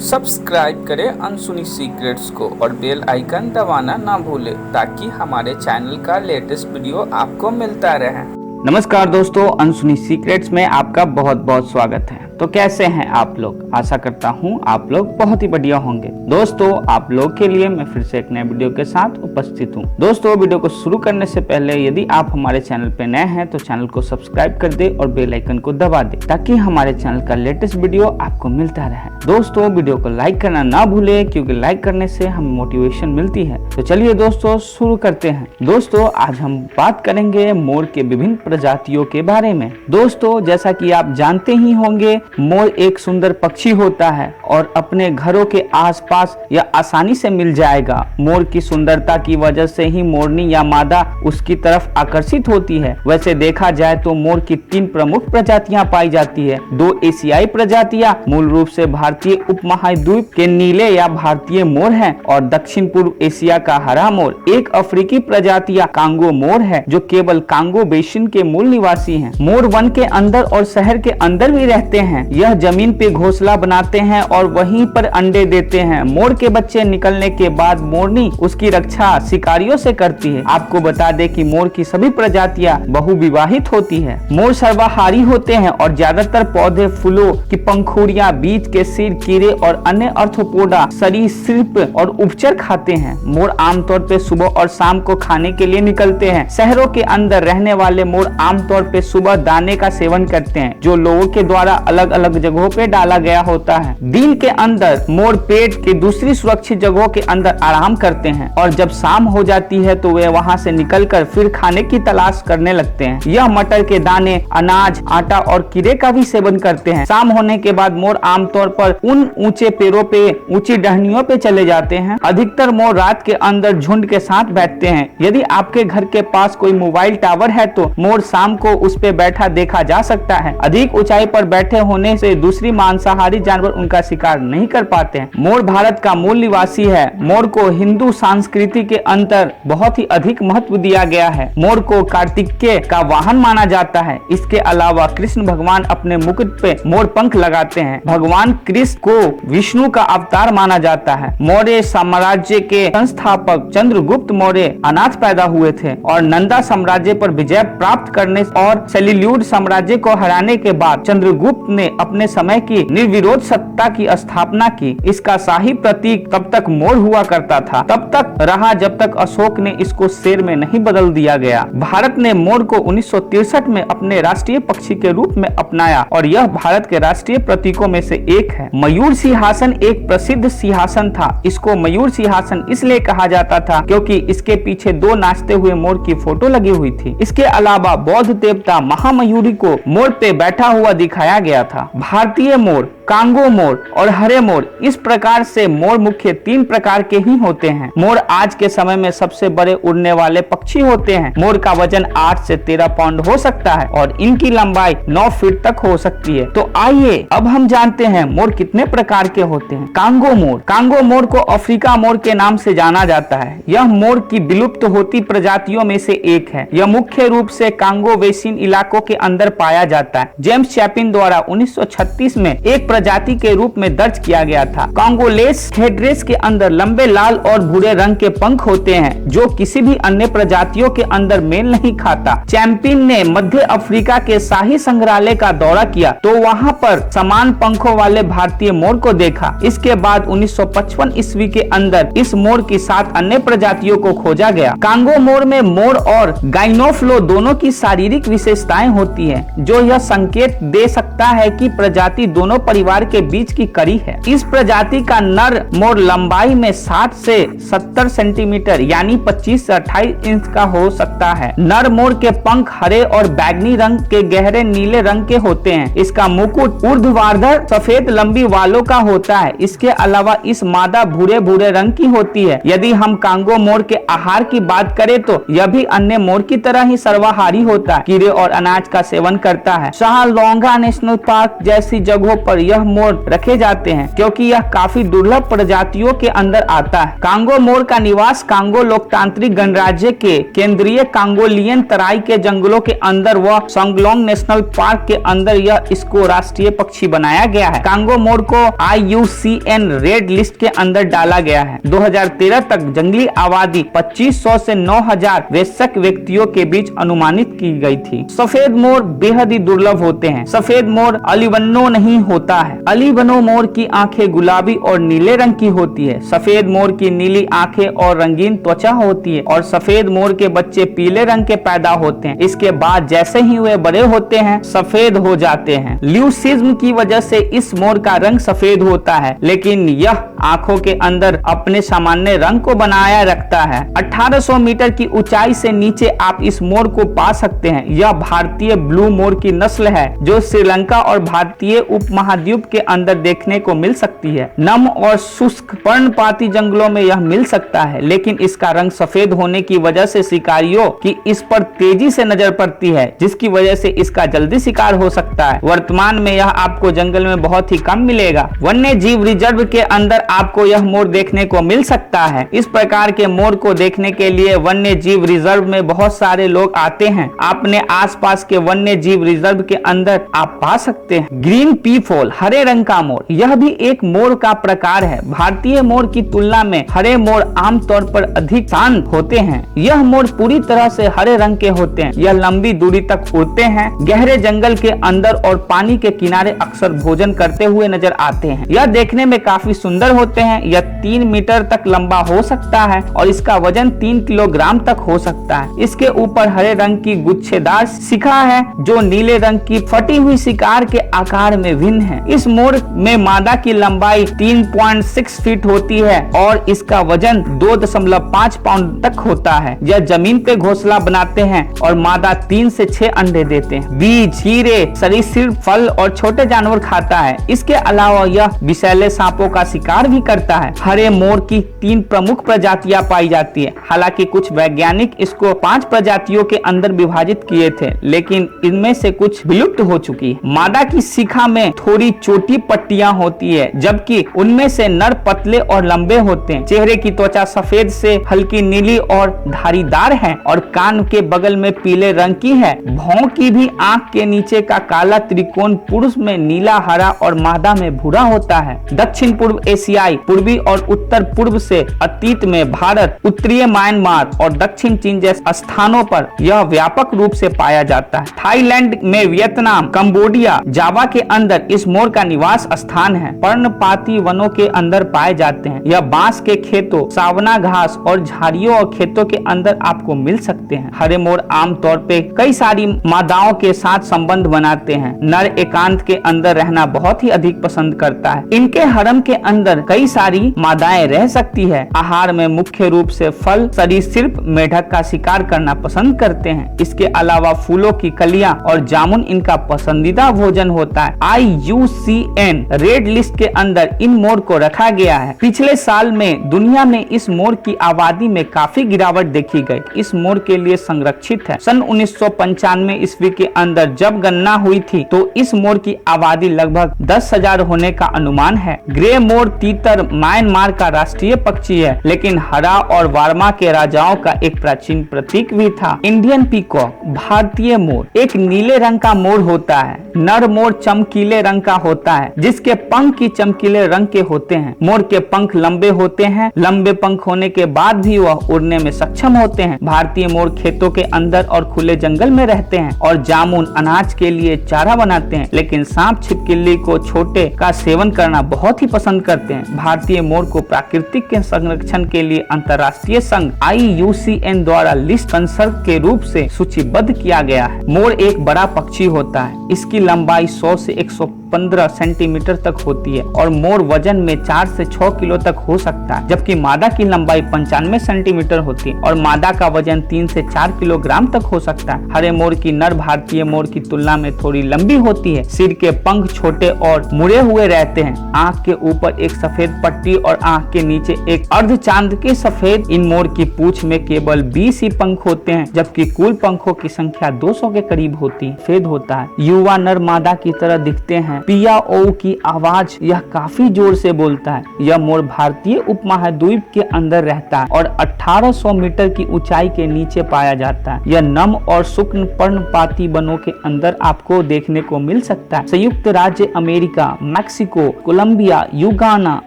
Subscribe करें अनसुनी secrets को और बेल आइकन दबाना ना भूलें ताकि हमारे चैनल का लेटेस्ट वीडियो आपको मिलता रहे। नमस्कार दोस्तों, अनसुनी सीक्रेट्स में आपका बहुत बहुत स्वागत है। तो कैसे हैं आप लोग? आशा करता हूं आप लोग बहुत ही बढ़िया होंगे। दोस्तों, आप लोग के लिए मैं फिर से एक नए वीडियो के साथ उपस्थित हूं। दोस्तों, वीडियो को शुरू करने से पहले यदि आप हमारे चैनल पे नए हैं तो चैनल को सब्सक्राइब कर दे और बेल आइकन को दबा दे ताकि हमारे चैनल का लेटेस्ट वीडियो आपको मिलता रहे। दोस्तों, वीडियो को लाइक करना ना भूले क्योंकि लाइक करने से हमें मोटिवेशन मिलती है। तो चलिए दोस्तों शुरू करते हैं। दोस्तों, आज हम बात करेंगे मोर के विभिन्न प्रजातियों के बारे में। दोस्तों, जैसा कि आप जानते ही होंगे, मोर एक सुंदर पक्षी होता है और अपने घरों के आसपास यह आसानी से मिल जाएगा। मोर की सुंदरता की वजह से ही मोरनी या मादा उसकी तरफ आकर्षित होती है। वैसे देखा जाए तो मोर की 3 प्रमुख प्रजातियां पाई जाती है। 2 एशियाई प्रजातियां मूल रूप से भारतीय उपमहाद्वीप के नीले या भारतीय मोर हैं और दक्षिण पूर्व एशिया का हरा मोर। एक अफ्रीकी प्रजातियां कांगो मोर है जो केवल कांगो बेसिन के मूल निवासी हैं। मोर वन के अंदर और शहर के अंदर भी रहते हैं। यह जमीन पे घोंसला बनाते हैं और वहीं पर अंडे देते हैं। मोर के बच्चे निकलने के बाद मोरनी उसकी रक्षा शिकारियों से करती है। आपको बता दें कि मोर की सभी प्रजातियां बहुविवाहित होती है। मोर सर्वाहारी होते हैं और ज्यादातर पौधे, फूलों की पंखुड़ियां, बीज के सिर, कीड़े और अन्य अर्थोपोडा, सरीसृप और उभयचर खाते हैं। मोर आमतौर पे सुबह और शाम को खाने के लिए निकलते हैं। शहरों के अंदर रहने वाले मोर आमतौर पे सुबह दाने का सेवन करते हैं जो लोगों के द्वारा अलग अलग जगहों पे डाला गया होता है। दिन के अंदर मोर पेड़ के दूसरी सुरक्षित जगहों के अंदर आराम करते हैं और जब शाम हो जाती है तो वे वहां से निकलकर फिर खाने की तलाश करने लगते हैं। यह मटर के दाने, अनाज, आटा और कीड़े का भी सेवन करते हैं। शाम होने के बाद मोर आमतौर पर उन ऊंचे पेड़ों पे, ऊंची टहनियों पे चले जाते हैं। अधिकतर मोर रात के अंदर झुंड के साथ बैठते हैं। यदि आपके घर के पास कोई मोबाइल टावर है तो मोर शाम को उस पे बैठा देखा जा सकता है। अधिक ऊंचाई पर बैठे होने से दूसरी मांसाहारी जानवर उनका शिकार नहीं कर पाते हैं। मोर भारत का मूल निवासी है। मोर को हिंदू संस्कृति के अंदर बहुत ही अधिक महत्व दिया गया है। मोर को कार्तिकेय का वाहन माना जाता है। इसके अलावा कृष्ण भगवान अपने मुकुट पे मोर पंख लगाते हैं। भगवान कृष्ण को विष्णु का अवतार माना जाता है। मौर्य साम्राज्य के संस्थापक चंद्रगुप्त मौर्य अनाथ पैदा हुए थे और नंदा साम्राज्य पर विजय प्राप्त करने और सेल्यूसिड साम्राज्य को हराने के बाद चंद्रगुप्त ने अपने समय की निर्विरोध सत्ता की स्थापना की। इसका शाही प्रतीक तब तक मोर हुआ करता था, तब तक रहा जब तक अशोक ने इसको शेर में नहीं बदल दिया गया। भारत ने मोर को 1963 में अपने राष्ट्रीय पक्षी के रूप में अपनाया और यह भारत के राष्ट्रीय प्रतीकों में से एक है। मयूर सिंहासन एक प्रसिद्ध सिंहासन था। इसको मयूर सिंहासन इसलिए कहा जाता था क्योंकि इसके पीछे 2 नाचते हुए मोर की फोटो लगी हुई थी। इसके अलावा बौद्ध देवता महामयूरी को मोर पे बैठा हुआ दिखाया गया था। भारतीय मोर, कांगो मोर और हरे मोर, इस प्रकार से मोर मुख्य 3 प्रकार के ही होते हैं। मोर आज के समय में सबसे बड़े उड़ने वाले पक्षी होते हैं। मोर का वजन 8 से 13 पाउंड हो सकता है और इनकी लंबाई 9 फीट तक हो सकती है। तो आइए अब हम जानते हैं मोर कितने प्रकार के होते हैं। कांगो मोर। कांगो मोर को अफ्रीका मोर के नाम से जाना जाता है। यह मोर की विलुप्त होती प्रजातियों में से एक है। यह मुख्य रूप से कांगो बेसिन इलाकों के अंदर पाया जाता है। जेम्स चैपिन द्वारा 1936 में एक प्रजाति के रूप में दर्ज किया गया था। कांगोलेस हेड्रेस के अंदर लंबे लाल और भूरे रंग के पंख होते हैं जो किसी भी अन्य प्रजातियों के अंदर मेल नहीं खाता। चैंपियन ने मध्य अफ्रीका के शाही संग्रहालय का दौरा किया तो वहां पर समान पंखों वाले भारतीय मोर को देखा। इसके बाद 1955 ईस्वी के अंदर इस मोर की 7 अन्य प्रजातियों को खोजा गया। कांगो मोर में मोर और गाइनोफ्लो दोनों की शारीरिक विशेषताएं होती है जो यह संकेत दे सकता है कि प्रजाति दोनों परिवार के बीच की कड़ी है। इस प्रजाति का नर मोर लंबाई में 60 से 70 सेंटीमीटर यानी 25 से 28 इंच का हो सकता है। नर मोर के पंख हरे और बैगनी रंग के गहरे नीले रंग के होते हैं। इसका मुकुट ऊर्ध्वाधर सफेद लंबी वालों का होता है। इसके अलावा इस मादा भूरे भूरे रंग की होती है। यदि हम कांगो मोर के आहार की बात करें तो यह भी अन्य मोर की तरह ही सर्वाहारी होता है। कीड़े और अनाज का सेवन करता है। शाहलोंगा नेशनल पार्क जैसी जगहों पर यह यह मोर रखे जाते हैं क्योंकि यह काफी दुर्लभ प्रजातियों के अंदर आता है। कांगो मोर का निवास कांगो लोकतांत्रिक गणराज्य के केंद्रीय कांगोलियन तराई के जंगलों के अंदर व सोंगलोंग नेशनल पार्क के अंदर यह इसको राष्ट्रीय पक्षी बनाया गया है। कांगो मोर को IUCN रेड लिस्ट के अंदर डाला गया है। 2013 तक जंगली आबादी 2500 से 9000 वयस्क व्यक्तियों के बीच अनुमानित की गई थी। सफेद मोर बेहद ही दुर्लभ होते हैं। सफेद मोर अलिबनो नहीं होता है। अलिबनो मोर की आंखें गुलाबी और नीले रंग की होती है। सफेद मोर की नीली आंखें और रंगीन त्वचा होती है और सफेद मोर के बच्चे पीले रंग के पैदा होते हैं। इसके बाद जैसे ही वे बड़े होते हैं सफेद हो जाते हैं। ल्यूसिज्म की वजह से इस मोर का रंग सफेद होता है, लेकिन यह आंखों के अंदर अपने सामान्य रंग को बनाया रखता है। 1800 मीटर की ऊंचाई से नीचे आप इस मोर को पा सकते हैं। यह भारतीय ब्लू मोर की नस्ल है जो श्रीलंका और भारतीय उपमहाद्वीप के अंदर देखने को मिल सकती है। नम और शुष्क पर्णपाती जंगलों में यह मिल सकता है, लेकिन इसका रंग सफेद होने की वजह से शिकारियों की इस पर तेजी से नजर पड़ती है, जिसकी वजह से इसका जल्दी शिकार हो सकता है। वर्तमान में यह आपको जंगल में बहुत ही कम मिलेगा। वन्य जीव रिजर्व के अंदर आपको यह मोर देखने को मिल सकता है। इस प्रकार के मोर को देखने के लिए वन्य जीव रिजर्व में बहुत सारे लोग आते हैं। अपने आसपास के वन्य जीव रिजर्व के अंदर आप पा सकते हैं ग्रीन पीफॉल, हरे रंग का मोर। यह भी एक मोर का प्रकार है। भारतीय मोर की तुलना में हरे मोर आमतौर पर अधिक शांत होते हैं। यह मोर पूरी तरह से हरे रंग के होते हैं। यह लंबी दूरी तक उड़ते हैं। गहरे जंगल के अंदर और पानी के किनारे अक्सर भोजन करते हुए नजर आते हैं। यह देखने में काफी सुंदर होते हैं। यह 3 मीटर तक लंबा हो सकता है और इसका वजन 3 किलोग्राम तक हो सकता है। इसके ऊपर हरे रंग की गुच्छेदार शिखा है जो नीले रंग की फटी हुई शिकार के आकार में भिन्न है। इस मोर में मादा की लंबाई 3.6 फीट होती है और इसका वजन 2.5 पाउंड तक होता है। यह जमीन पे घोंसला बनाते हैं और मादा 3 से 6 अंडे देते हैं। बीज, कीड़े, सरीसृप, फल और छोटे जानवर खाता है। इसके अलावा यह विषैले सांपों का शिकार भी करता है। हरे मोर की 3 प्रमुख प्रजातियां पाई जाती है। हालांकि कुछ वैज्ञानिक इसको 5 प्रजातियों के अंदर विभाजित किए थे, लेकिन इनमें से कुछ विलुप्त हो चुकी है। मादा की शिखा में थोड़ी छोटी पट्टियां होती है, जबकि उनमें से नर पतले और लंबे होते हैं। चेहरे की त्वचा सफेद से हल्की नीली और धारीदार है और कान के बगल में पीले रंग की है। भौं की भी आंख के नीचे का काला त्रिकोण पुरुष में नीला, हरा और मादा में भूरा होता है। दक्षिण पूर्व एशियाई, पूर्वी और उत्तर पूर्व से अतीत में भारत, उत्तरीय म्यांमार और दक्षिण चीन जैसे स्थानों पर यह व्यापक रूप से पाया जाता है। थाईलैंड में, वियतनाम, कंबोडिया, जावा के अंदर इस मोर का निवास स्थान है। पर्णपाती वनों के अंदर पाए जाते हैं। यह बांस के खेतों, सावना घास और झाड़ियों और खेतों के अंदर आपको मिल सकते हैं। हरे मोर आमतौर पे कई सारी मादाओं के साथ संबंध बनाते हैं। नर एकांत के अंदर रहना बहुत ही अधिक पसंद करता है। इनके हरम के अंदर कई सारी मादाएं रह सकती है। आहार में मुख्य रूप से फल, सरीसृप, मेढक का शिकार करना पसंद करते हैं। इसके अलावा फूलों की कलियां और जामुन इनका पसंदीदा भोजन होता है। IUCN रेड लिस्ट के अंदर इन मोर को रखा गया है। पिछले साल में दुनिया में इस मोर की आबादी में काफी गिरावट देखी गई। इस मोर के लिए संरक्षित है। सन 1995 ईस्वी के अंदर जब गणना हुई थी तो इस मोर की आबादी लगभग 10,000 होने का अनुमान है। ग्रे मोर तीतर म्यांमार का राष्ट्रीय पक्षी है, लेकिन हरा और वार्मा के राजाओं का एक प्राचीन प्रतीक भी था। इंडियन पीकॉक, भारतीय मोर एक नीले रंग का मोर होता है। नर मोर चमकीले रंग का होता है, जिसके पंख की चमकीले रंग के होते हैं। मोर के पंख लंबे होते हैं। लंबे पंख होने के बाद भी वह उड़ने में सक्षम होते हैं। भारतीय मोर खेतों के अंदर और खुले जंगल में रहते हैं और जामुन, अनाज के लिए चारा बनाते हैं, लेकिन सांप, छिपकली को छोटे का सेवन करना बहुत ही पसंद करते हैं। भारतीय मोर को प्राकृतिक के संरक्षण के लिए अंतर्राष्ट्रीय संघ IUCN द्वारा लिस्ट कंसर्व के रूप से सूचीबद्ध किया गया है। मोर एक बड़ा पक्षी होता है। इसकी लंबाई 100 से 115 सेंटीमीटर तक होती है और मोर वजन में 4 से 6 किलो तक हो सकता है, जबकि मादा की लंबाई 95 सेंटीमीटर होती है और मादा का वजन 3 से 4 किलोग्राम तक हो सकता है। हरे मोर की नर भारतीय मोर की तुलना में थोड़ी लंबी होती है। सिर के पंख छोटे और मुड़े हुए रहते हैं। आंख के ऊपर एक सफेद पट्टी और आंख के नीचे एक अर्ध चांद के सफेद। इन मोर की पूंछ में केवल 20 ही पंख होते हैं, जबकि कुल पंखों की संख्या 200 के करीब होती है। सफेद होता है। युवा नर मादा की तरह दिखते हैं। हैं। पिया ओ की आवाज यह काफी जोर से बोलता है। यह मोर भारतीय उपमहाद्वीप के अंदर रहता है और 1800 मीटर की ऊंचाई के नीचे पाया जाता है। यह नम और शुष्क पर्णपाती वनों के अंदर आपको देखने को मिल सकता है। संयुक्त राज्य America, Mexico, Colombia, Guyana,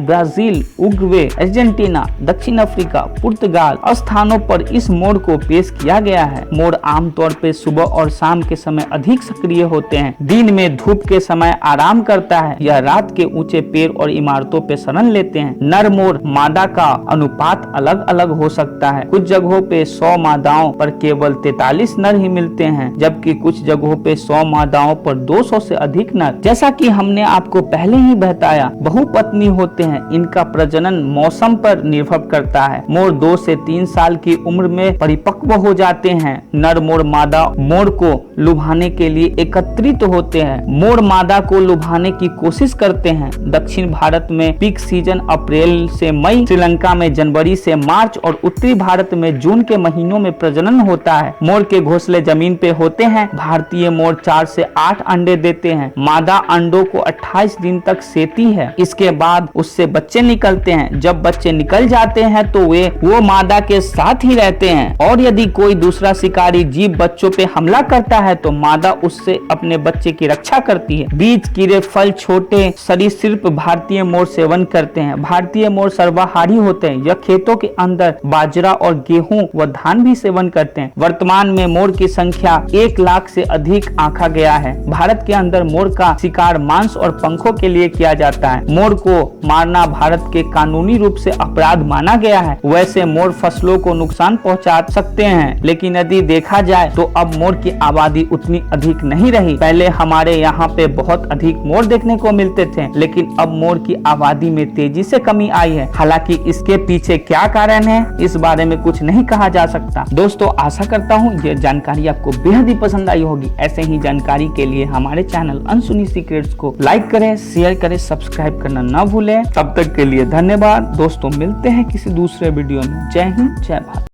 Brazil, Uruguay, Argentina, दक्षिण अफ्रीका, पुर्तगाल स्थानों पर इस मोर को पेश किया गया है। मोर आमतौर पर सुबह और शाम के समय अधिक सक्रिय होते हैं। दिन में धूप के समय आराम करता है। यह रात के ऊंचे पेड़ और इमारतों पर शरण लेते हैं। नर मोर मादा का अनुपात अलग अलग हो सकता है। कुछ जगहों पे 100 मादाओं पर केवल 43 नर ही मिलते हैं, जबकि कुछ जगहों पे 100 मादाओं पर 200 से अधिक नर। जैसा कि हमने आपको पहले ही बताया, बहुपत्नी होते हैं। इनका प्रजनन मौसम पर निर्भर करता है। मोर 2 से 3 साल की उम्र में परिपक्व हो जाते हैं। नर मोर मादा मोर को लुभाने के लिए एकत्रित होते हैं। मोर मादा को लुभाने की कोशिश करते हैं। दक्षिण भारत में पीक सीजन अप्रैल से मई, श्रीलंका में जनवरी से मार्च और उत्तरी भारत में जून के महीनों में प्रजनन होता है। मोर के घोंसले जमीन पे होते हैं। भारतीय मोर 4 से 8 अंडे देते हैं। मादा अंडों को 28 दिन तक सेती है। इसके बाद उससे बच्चे निकलते हैं। जब बच्चे निकल जाते हैं तो वो मादा के साथ ही रहते हैं और यदि कोई दूसरा शिकारी जीव बच्चों पे हमला करता है तो मादा उससे अपने बच्चे की रक्षा करती है। बीज, कीड़े, फल, छोटे सरीसृप भारतीय मोर सेवन करते हैं। भारतीय मोर सर्वाहारी होते हैं। यह खेतों के अंदर बाजरा और गेहूं व धान भी सेवन करते हैं। वर्तमान में मोर की संख्या 1 लाख से अधिक आंका गया है। भारत के अंदर मोर का शिकार मांस और पंखों के लिए किया जाता है। मोर को मारना भारत के कानूनी रूप से अपराध माना गया है। वैसे मोर फसलों को नुकसान पहुंचा सकते हैं, लेकिन यदि देखा जाए तो अब मोर की आबादी उतनी अधिक नहीं रही। पहले हमारे यहाँ पे बहुत अधिक मोर देखने को मिलते थे, लेकिन अब मोर की आबादी में तेजी से कमी आई है। हालांकि इसके पीछे क्या कारण है, इस बारे में कुछ नहीं कहा जा सकता। दोस्तों, आशा करता हूँ ये जानकारी आपको बेहद ही पसंद आई होगी। ऐसे ही जानकारी के लिए हमारे चैनल अनसुनी सीक्रेट्स को लाइक करें, शेयर करें, सब्सक्राइब करना न भूलें। तब तक के लिए धन्यवाद दोस्तों। मिलते हैं किसी दूसरे वीडियो में। जय हिंद, जय भारत।